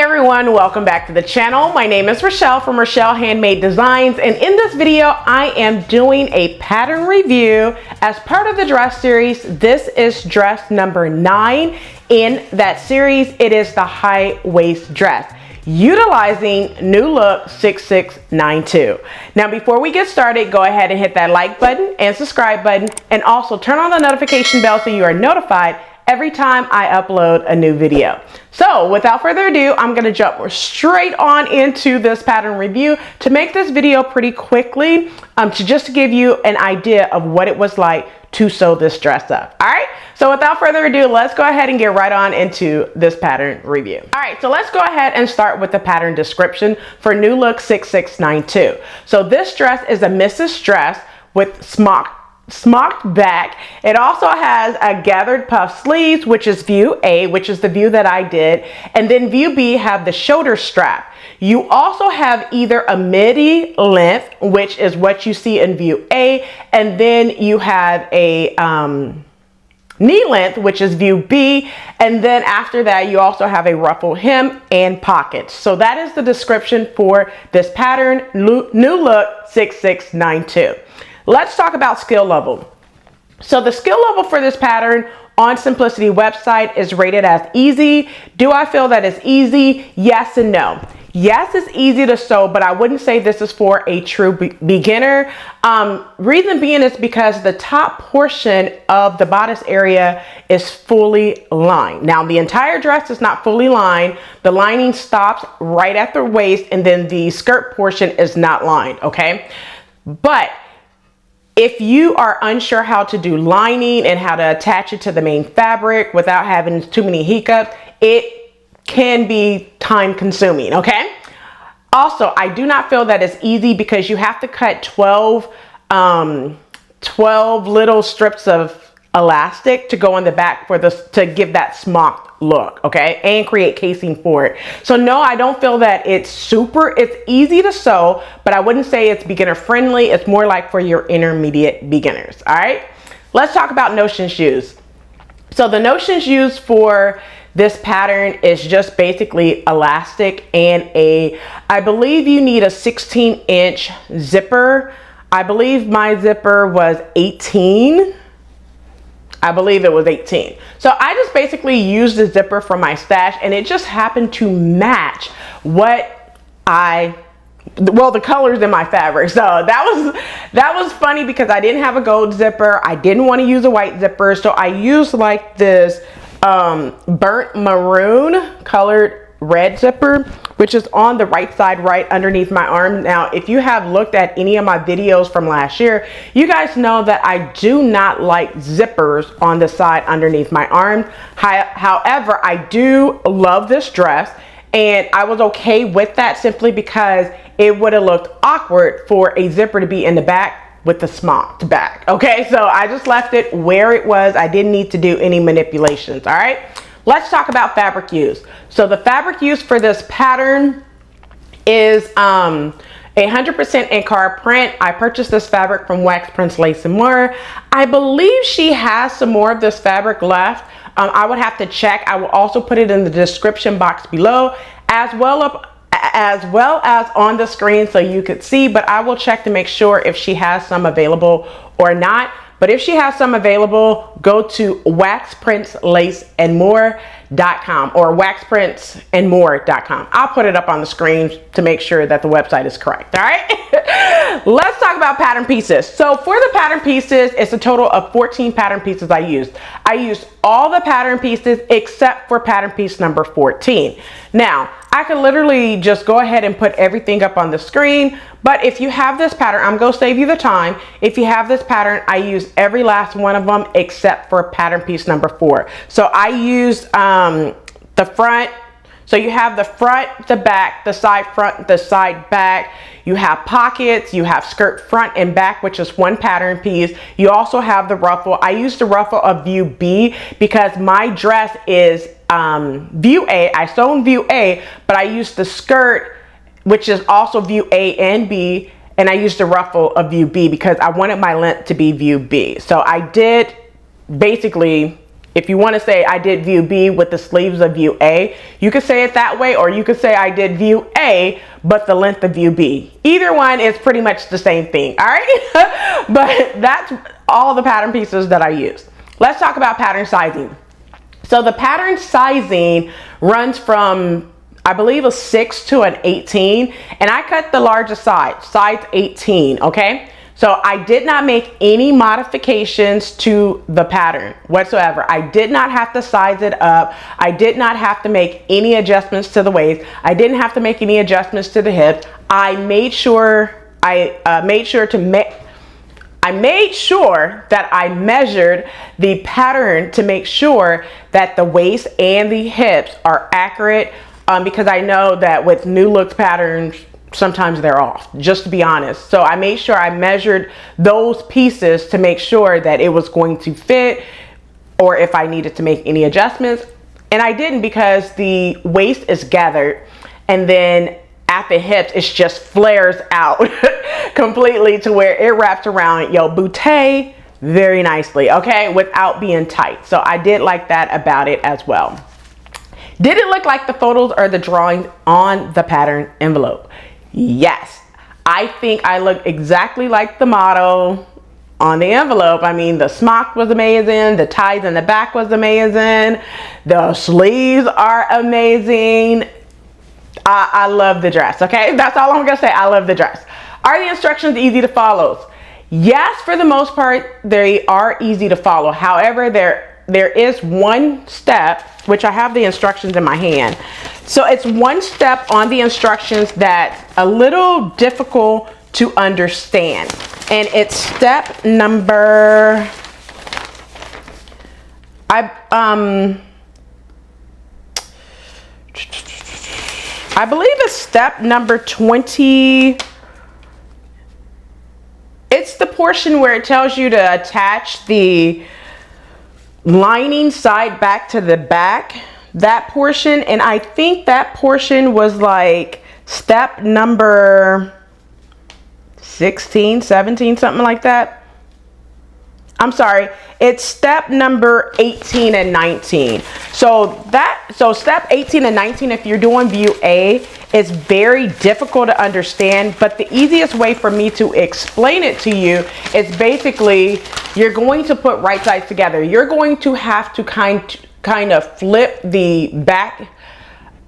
everyone, welcome back to the channel. My name is Rochelle from Rochelle.Handmade.Designs, and in this video I am doing a pattern review as part of the dress series. This is dress number 9 in that series. It is the high waist dress utilizing New Look 6692. Now before we get started, go ahead and hit that like button and subscribe button, and also turn on the notification bell so you are notified every time I upload a new video. So without further ado, I'm gonna jump straight on into this pattern review to make this video pretty quickly, to give you an idea of what it was like to sew this dress up. All right, so without further ado, let's go ahead and get right on into this pattern review. All right, so let's go ahead and start with the pattern description for New Look 6692. So this dress is a missus dress with smocked back. It also has a gathered puff sleeves, which is view A, which is the view that I did, and then view B have the shoulder strap. You also have either a midi length, which is what you see in view A, and then you have a knee length, which is view B, and then after that you also have a ruffle hem and pockets. So that is the description for this pattern, New Look 6692. Let's talk about skill level. So the skill level for this pattern on Simplicity website is rated as easy. Do I feel that it's easy? Yes and no. Yes, it's easy to sew, but I wouldn't say this is for a true beginner. Reason being is because the top portion of the bodice area is fully lined. Now the entire dress is not fully lined. The lining stops right at the waist, and then the skirt portion is not lined, okay? But if you are unsure how to do lining and how to attach it to the main fabric without having too many hiccups, it can be time consuming, okay? Also, I do not feel that it's easy because you have to cut 12 little strips of elastic to go on the back for this, to give that smocked look, okay, and create casing for it. So no, I don't feel that it's easy to sew, but I wouldn't say it's beginner friendly. It's more like for your intermediate beginners. All right, let's talk about notion shoes. So the notions used for this pattern is just basically elastic and I believe you need a 16-inch zipper. I believe my zipper was 18. I believe it was 18. So I just basically used the zipper from my stash, and it just happened to match what the colors in my fabric. So that was funny because I didn't have a gold zipper. I didn't want to use a white zipper. So I used like this burnt maroon colored red zipper, which is on the right side, right underneath my arm. Now, if you have looked at any of my videos from last year, you guys know that I do not like zippers on the side underneath my arm. However, I do love this dress, and I was okay with that simply because it would have looked awkward for a zipper to be in the back with the smocked back. Okay, so I just left it where it was. I didn't need to do any manipulations. All right, let's talk about fabric use. So the fabric used for this pattern is 100% Ankara print. I purchased this fabric from Wax Prints Lace and More. I believe she has some more of this fabric left. I would have to check. I will also put it in the description box below, as well as on the screen so you could see, but I will check to make sure if she has some available or not. But if she has some available, go to waxprintslaceandmore.com or waxprintsandmore.com. I'll put it up on the screen to make sure that the website is correct. All right, let's talk about pattern pieces. So for the pattern pieces, it's a total of 14 pattern pieces I used. I used all the pattern pieces except for pattern piece number 14. Now, I could literally just go ahead and put everything up on the screen, but if you have this pattern, I'm going to save you the time. If you have this pattern, I use every last one of them except for pattern piece number 4. So I used the front. So you have the front, the back, the side front, the side back. You have pockets, you have skirt front and back, which is one pattern piece. You also have the ruffle. I used the ruffle of view B because my dress is view A. I sewn view A, but I used the skirt, which is also view A and B, and I used the ruffle of view B because I wanted my length to be view B. So I did basically If you want to say I did view B with the sleeves of view A, you could say it that way, or you could say I did view A but the length of view B. Either one is pretty much the same thing, all right? But that's all the pattern pieces that I use. Let's talk about pattern sizing. So the pattern sizing runs from, I believe, a 6 to an 18, and I cut the largest size 18, okay? So I did not make any modifications to the pattern whatsoever. I did not have to size it up. I did not have to make any adjustments to the waist. I didn't have to make any adjustments to the hips. I made sure that I measured the pattern to make sure that the waist and the hips are accurate, because I know that with new look patterns, sometimes they're off, just to be honest. So I made sure I measured those pieces to make sure that it was going to fit, or if I needed to make any adjustments. And I didn't, because the waist is gathered, and then at the hips it just flares out completely to where it wraps around your bootay very nicely, okay, without being tight. So I did like that about it as well. Did it look like the photos or the drawings on the pattern envelope? Yes, I think I look exactly like the model on the envelope. I mean, the smock was amazing, the ties in the back was amazing, the sleeves are amazing. I love the dress, okay? That's all I'm gonna say. I love the dress. Are the instructions easy to follow? Yes, for the most part, they are easy to follow. However, there is one step, which I have the instructions in my hand. So it's one step on the instructions that's a little difficult to understand. And it's step number, I believe it's step number 20. It's the portion where it tells you to attach the lining side back to the back, that portion. And I think that portion was like step number 16, 17, something like that. I'm sorry, it's step number 18 and 19. So step 18 and 19, if you're doing view A, is very difficult to understand, but the easiest way for me to explain it to you is basically you're going to put right sides together. You're going to have to kind of flip the back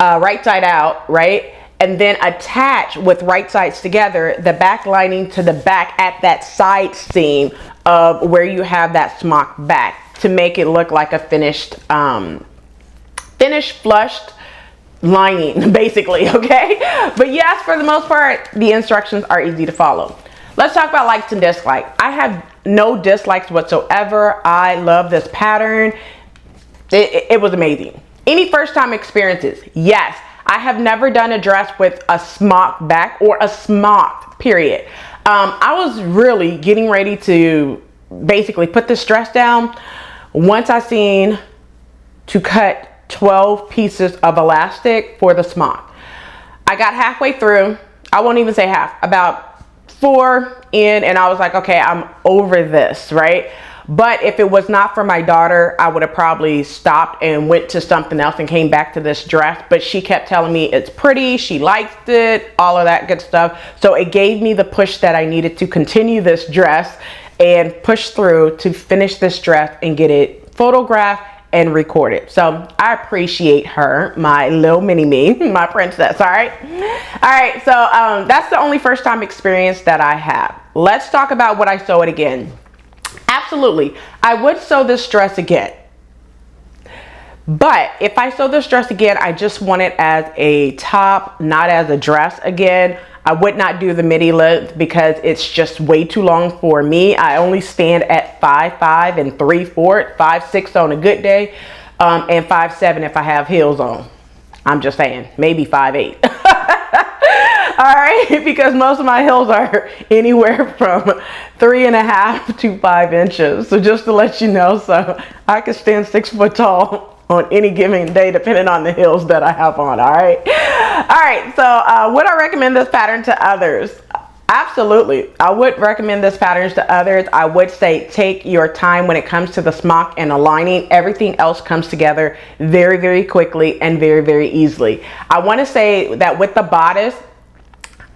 right side out, right? And then attach with right sides together the back lining to the back at that side seam of where you have that smock back to make it look like a finished flushed lining, basically, okay? But yes, for the most part, the instructions are easy to follow. Let's talk about likes and dislikes. I have no dislikes whatsoever. I love this pattern. It was amazing. Any first time experiences? Yes. I have never done a dress with a smock back or a smock period. I was really getting ready to basically put this dress down once I seen to cut 12 pieces of elastic for the smock. I got halfway through, I won't even say half, about 4 in, and I was like, okay, I'm over this, right? But if it was not for my daughter, I would have probably stopped and went to something else and came back to this dress. But she kept telling me it's pretty, she liked it, all of that good stuff. So it gave me the push that I needed to continue this dress and push through to finish this dress and get it photographed and recorded. So I appreciate her, my little mini me, my princess. All right. So that's the only first time experience that I have. Let's talk about would I sew it again. Absolutely, I would sew this dress again. But if I sew this dress again, I just want it as a top, not as a dress again. I would not do the midi length because it's just way too long for me. I only stand at 5'5" and 3/4, 5'6" on a good day, and 5'7" if I have heels on. I'm just saying, maybe 5'8". All right, because most of my heels are anywhere from 3.5 to 5 inches. So just to let you know, so I can stand 6 foot tall on any given day, depending on the heels that I have on. All right. So would I recommend this pattern to others? Absolutely. I would recommend this pattern to others. I would say take your time when it comes to the smock and aligning. Everything else comes together very, very quickly and very, very easily. I want to say that with the bodice,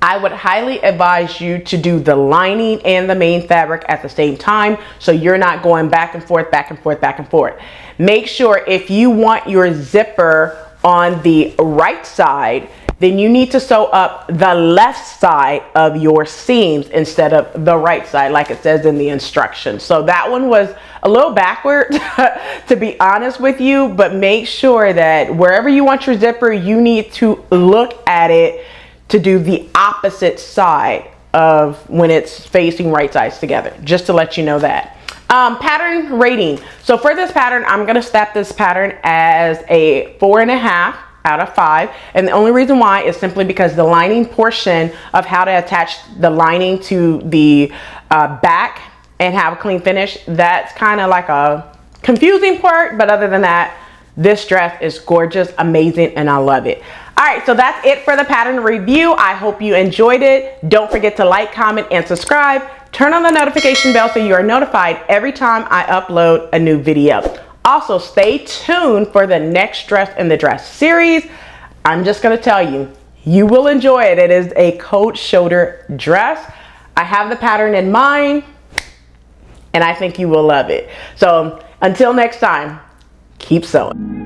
I would highly advise you to do the lining and the main fabric at the same time, so you're not going back and forth, back and forth, back and forth. Make sure if you want your zipper on the right side, then you need to sew up the left side of your seams instead of the right side like it says in the instructions. So that one was a little backward to be honest with you, but make sure that wherever you want your zipper, you need to look at it to do the opposite side of when it's facing right sides together, just to let you know that. Pattern rating. So for this pattern, I'm gonna stamp this pattern as a 4.5 out of 5. And the only reason why is simply because the lining portion of how to attach the lining to the back and have a clean finish, that's kind of like a confusing part. But other than that, this dress is gorgeous, amazing, and I love it. All right, so that's it for the pattern review. I hope you enjoyed it. Don't forget to like, comment, and subscribe. Turn on the notification bell so you are notified every time I upload a new video. Also, stay tuned for the next dress in the dress series. I'm just gonna tell you, you will enjoy it. It is a coat shoulder dress. I have the pattern in mind, and I think you will love it. So until next time, keep sewing.